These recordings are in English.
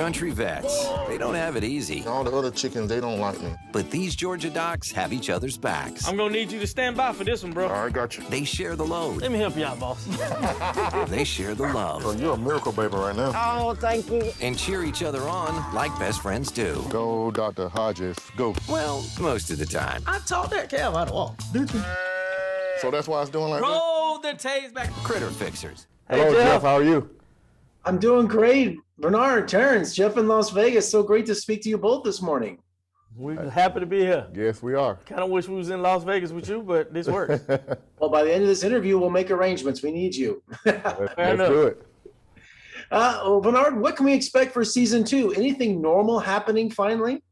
Country vets, they don't have it easy. All the other chickens, they don't like me. But these Georgia docs have each other's backs. I'm gonna need you to stand by for this one, bro. All right, got you. They share the load. Let me help you out, boss. They share the love. Well, you're a miracle baby right now. Oh, thank you. And cheer each other on like best friends do. Go, Dr. Hodges, go. Well, most of the time. I taught that calf how to walk. Did you? So that's why it's doing like this? Roll the tails back. Critter fixers. Hello, Jeff. How are you? I'm doing great. Bernard, Terrence, Jeff in Las Vegas. So great to speak to you both this morning. We're happy to be here. Yes, we are. Kind of wish we was in Las Vegas with you, but this works. Well, by the end of this interview, we'll make arrangements. We need you. Let's do it. Well, Bernard, what can we expect for season 2? Anything normal happening finally?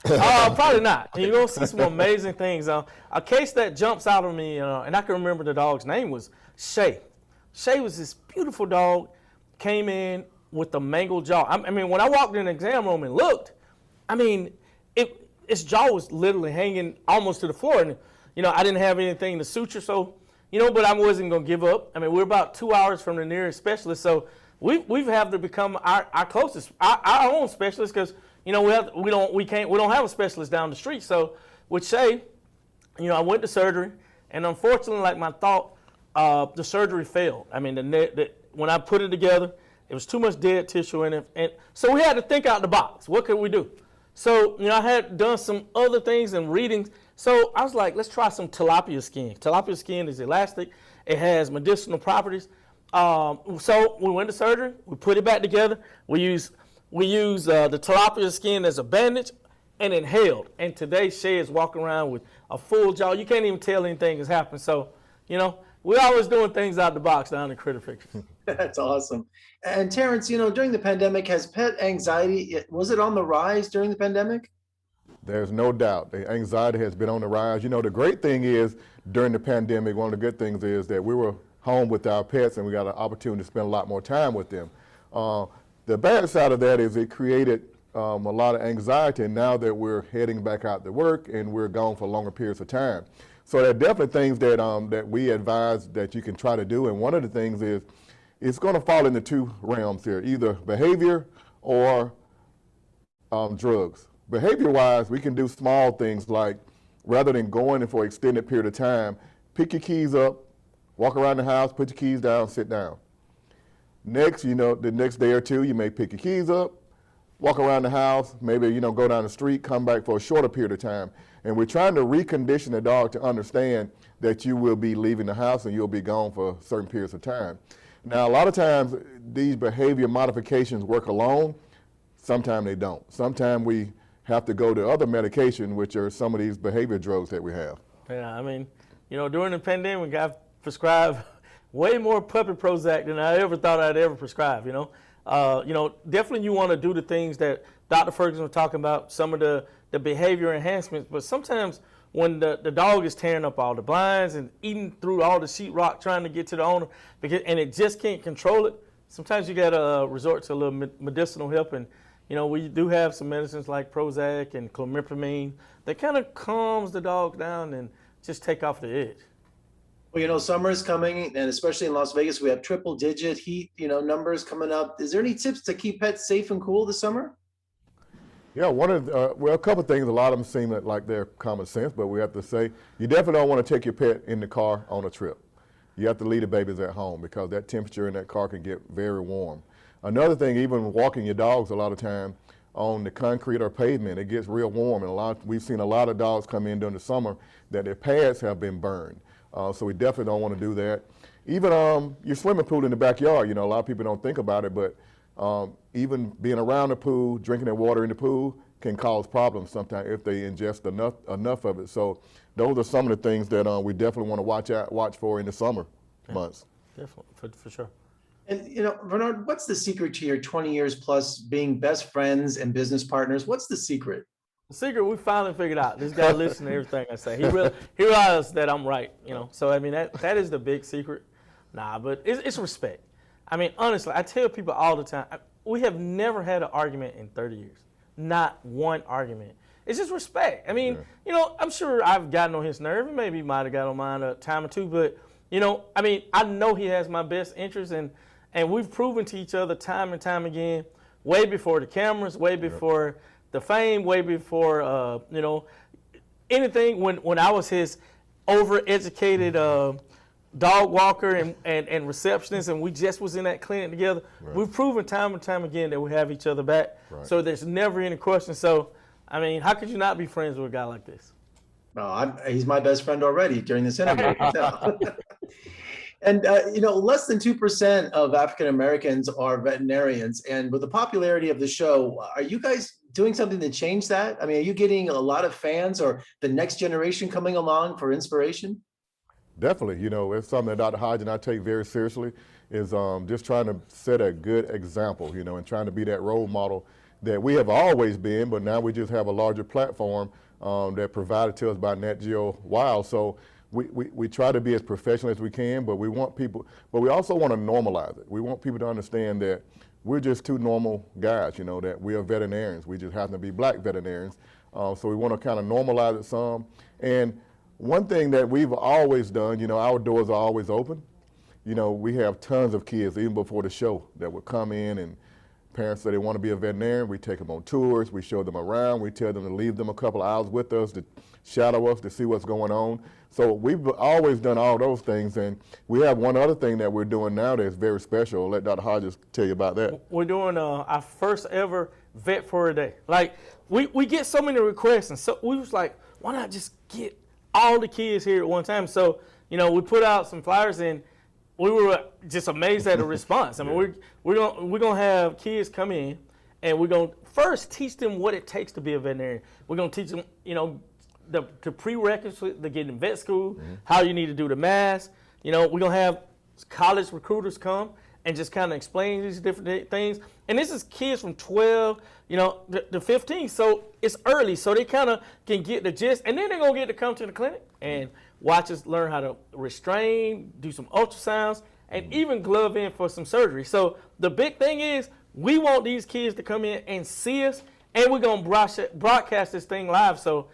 Probably not. You're going to see some amazing things. A case that jumps out of me, and I can remember the dog's name, was Shay. Shay was this beautiful dog, came in with the mangled jaw. I mean, when I walked in the exam room and looked, I mean, its jaw was literally hanging almost to the floor. And, I didn't have anything to suture, so, but I wasn't going to give up. I mean, we're about 2 hours from the nearest specialist, so we've had to become our closest, our own specialist, because, we don't have a specialist down the street. So with Shay, I went to surgery, and unfortunately, like my thought, the surgery failed. I mean, when I put it together, it was too much dead tissue in it. And so we had to think out the box. What could we do? So, I had done some other things and readings. So I was like, let's try some tilapia skin. Tilapia skin is elastic. It has medicinal properties. So we went to surgery. We put it back together. We use the tilapia skin as a bandage and inhaled. And today, Shay is walking around with a full jaw. You can't even tell anything has happened. So, we're always doing things out the box down in Critter Fixers. That's awesome. And Terrence, during the pandemic, has pet anxiety, was it on the rise during the pandemic? There's no doubt. The anxiety has been on the rise. The great thing is, during the pandemic, one of the good things is that we were home with our pets and we got an opportunity to spend a lot more time with them. The bad side of that is it created a lot of anxiety now that we're heading back out to work and we're gone for longer periods of time. So there are definitely things that we advise that you can try to do, and one of the things is it's going to fall into two realms here, either behavior or drugs. Behavior-wise, we can do small things like, rather than going for an extended period of time, pick your keys up, walk around the house, put your keys down, sit down. Next, the next day or two, you may pick your keys up, walk around the house, maybe, go down the street, come back for a shorter period of time. And we're trying to recondition the dog to understand that you will be leaving the house and you'll be gone for certain periods of time. Now, a lot of times, these behavior modifications work alone. Sometimes they don't. Sometimes we have to go to other medication, which are some of these behavior drugs that we have. Yeah, I mean, during the pandemic, I prescribed way more puppy Prozac than I ever thought I'd ever prescribe, Definitely you want to do the things that Dr. Ferguson was talking about, some of the behavior enhancements, but sometimes when the dog is tearing up all the blinds and eating through all the sheetrock trying to get to the owner, and it just can't control it, sometimes you got to resort to a little medicinal help. And, we do have some medicines like Prozac and clomipramine that kind of calms the dog down and just take off the edge. Well, summer is coming, and especially in Las Vegas, we have triple-digit heat, numbers coming up. Is there any tips to keep pets safe and cool this summer? Yeah, a couple of things. A lot of them seem like they're common sense, but we have to say, you definitely don't want to take your pet in the car on a trip. You have to leave the babies at home because that temperature in that car can get very warm. Another thing, even walking your dogs a lot of time on the concrete or pavement, it gets real warm. And we've seen a lot of dogs come in during the summer that their pads have been burned. So we definitely don't want to do that. Even your swimming pool in the backyard, a lot of people don't think about it, but even being around the pool, drinking that water in the pool can cause problems sometimes if they ingest enough of it. So those are some of the things that we definitely want to watch for in the summer months. Definitely, for sure. And, Vernard, what's the secret to your 20 years plus being best friends and business partners? What's the secret? The secret we finally figured out. This guy listens to everything I say. He realized that I'm right, So, I mean, that is the big secret. Nah, but it's respect. I mean, honestly, I tell people all the time, we have never had an argument in 30 years. Not one argument. It's just respect. I mean, I'm sure I've gotten on his nerve, and maybe he might have got on mine a time or two, but, I mean, I know he has my best interest, and we've proven to each other time and time again way before the cameras, way before the fame, way before you know, anything. When I was his overeducated dog walker and receptionist, and we just was in that clinic together, we've proven time and time again that we have each other back. So there's never any question. So, I mean, how could you not be friends with a guy like this? No, he's my best friend already during this interview. And, you know, less than 2% of African Americans are veterinarians. And with the popularity of the show, are you guys doing something to change that? I mean, are you getting a lot of fans or the next generation coming along for inspiration? Definitely. You know, it's something that Dr. Hodges and I take very seriously, is just trying to set a good example, you know, and trying to be that role model that we have always been, but now we just have a larger platform that provided to us by Nat Geo Wild. So we try to be as professional as we can, but we want people, but we also want to normalize it. We want people to understand that we're just two normal guys, you know, that we are veterinarians. We just happen to be black veterinarians. So we want to kind of normalize it some. And one thing that we've always done, you know, our doors are always open. You know, we have tons of kids, even before the show, that would come in, and parents say they want to be a veterinarian. We take them on tours, we show them around, we tell them to leave them a couple of hours with us to shadow us, to see what's going on. So we've always done all those things, and we have one other thing that we're doing now that's very special. I'll let Dr. Hodges tell you about that. We're doing our first ever Vet for a Day. Like, we get so many requests, and so we was like, why not just get all the kids here at one time? So, you know, we put out some flyers, and we were just amazed at the response. I mean, we're gonna have kids come in, and we're gonna first teach them what it takes to be a veterinarian. We're gonna teach them, you know, the prerequisites to get in vet school, how you need to do the math. You know, we're gonna have college recruiters come and just kind of explain these different things. And this is kids from 12, you know, to 15. So it's early, so they kind of can get the gist, and then they're gonna get to come to the clinic and watch us learn how to restrain, do some ultrasounds, and even glove in for some surgery. So the big thing is, we want these kids to come in and see us, and we're gonna broadcast this thing live. So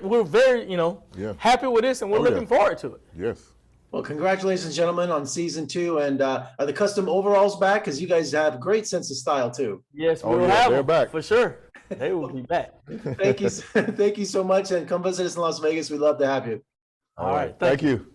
we're very, you know, happy with this, and we're looking forward to it. Yes. Well, congratulations, gentlemen, on season 2. And are the custom overalls back? Because you guys have a great sense of style, too. Yes, we'll have they're them, back. for sure. They will be back. Thank you. Thank you so much. And come visit us in Las Vegas. We'd love to have you. All right. Thank you.